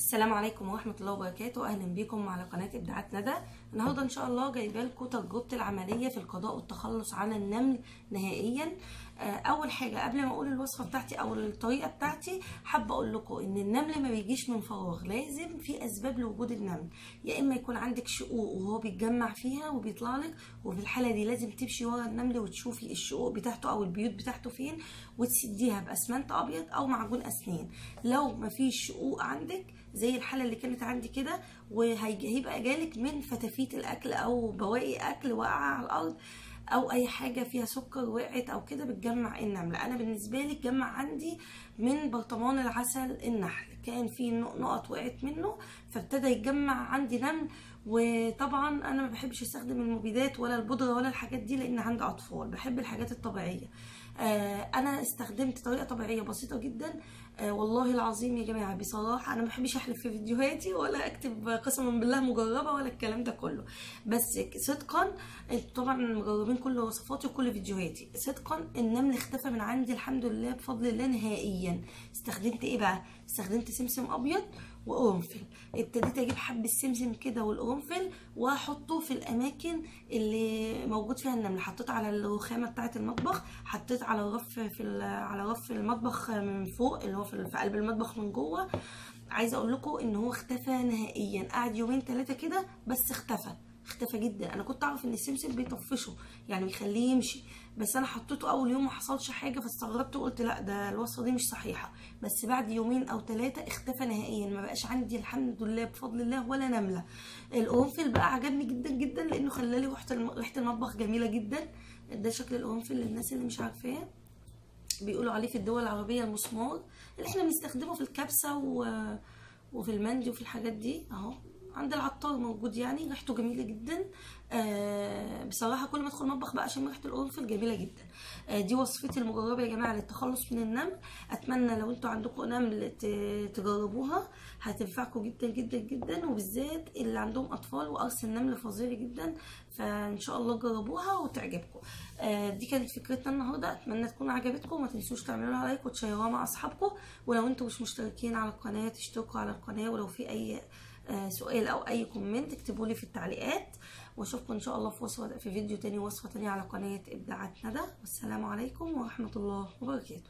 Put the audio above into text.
السلام عليكم ورحمة الله وبركاته. أهلا بكم على قناة إبداعات ندى. النهاردة إن شاء الله جايبه لكم تجربتي العملية في القضاء والتخلص عن النمل نهائيا. أول حاجة قبل ما أقول الوصفة بتاعتي أو الطريقة بتاعتي، حابة أقول لكم إن النمل ما بيجيش من فراغ، لازم في أسباب لوجود النمل. يا إما يكون عندك شقوق وهو بيتجمع فيها وبيطلع لك، وفي الحالة دي لازم تمشي ورا النمل وتشوفي الشقوق بتاعته أو البيوت بتاعته فين، وتسديها بأسمنت أبيض أو معجون أسنان. لو ما فيش شقوق عندك زي الحاله اللي كانت عندي كده، وهيبقى جالك من فتافيت الاكل او بواقي اكل واقعه على الارض او اي حاجه فيها سكر وقعت او كده بتجمع النمله. انا بالنسبه لي اتجمع عندي من برطمان العسل النحل، كان في نقط وقعت منه فابتدى يتجمع عندي نمل. وطبعا انا ما بحبش استخدم المبيدات ولا البودره ولا الحاجات دي لان عندي اطفال، بحب الحاجات الطبيعيه. انا استخدمت طريقه طبيعيه بسيطه جدا. والله العظيم يا جماعه بصراحه انا ما بحبش احلف في فيديوهاتي ولا اكتب قسما بالله مجربه ولا الكلام ده كله، بس صدقا طبعا مجربين كل وصفاتي وكل فيديوهاتي. صدقا النمل اختفى من عندي الحمد لله بفضل الله نهائيا. استخدمت ايه بقى؟ استخدمت سمسم ابيض وقرنفل. ابتديت اجيب حب السمسم كده والقرنفل واحطه في الاماكن اللي موجود فيها النمل. حطيت على الرخامه بتاعه المطبخ، حطيت على الرف على رف المطبخ من فوق اللي هو في قلب المطبخ من جوه. عايزه اقول لكم ان هو اختفى نهائيا، قعد يومين ثلاثه كده بس اختفى جدا. انا كنت اعرف ان السمسم بيطفشه يعني بيخليه يمشي، بس انا حطيته اول يوم ما حصلش حاجه فاستغربت وقلت لا ده الوصفه دي مش صحيحه. بس بعد يومين او ثلاثه اختفى نهائيا، ما بقاش عندي الحمد لله بفضل الله ولا نمله. القرنفل بقى عجبني جدا جدا لانه خلالي ريحه المطبخ جميله جدا. ده شكل القرنفل للناس اللي مش عارفاه، بيقولوا عليه في الدول العربيه المسمار اللي احنا بنستخدمه في الكبسه وفي المندي وفي الحاجات دي. اهو عند العطار موجود، يعني ريحته جميله جدا. بصراحه كل ما ادخل المطبخ بقى اشم ريحه القرنفل جميله جدا. دي وصفتي المجربه يا جماعه للتخلص من النمل. اتمنى لو انتوا عندكم نمل تجربوها، هتنفعكم جدا جدا جدا، وبالذات اللي عندهم اطفال وقرص النمل فظيع جدا. فان شاء الله جربوها وتعجبكم. دي كانت فكرتنا النهارده، اتمنى تكون عجبتكم. ما تنسوش تعملوا لها لايك وتشيروها مع اصحابكم، ولو انتوا مش مشتركين على القناه تشتركوا على القناه، ولو في اي سؤال او اي كومنت اكتبوا لي في التعليقات. واشوفكم ان شاء الله في فيديو تاني، وصفه تانية على قناه ابداعات ندى. والسلام عليكم ورحمه الله وبركاته.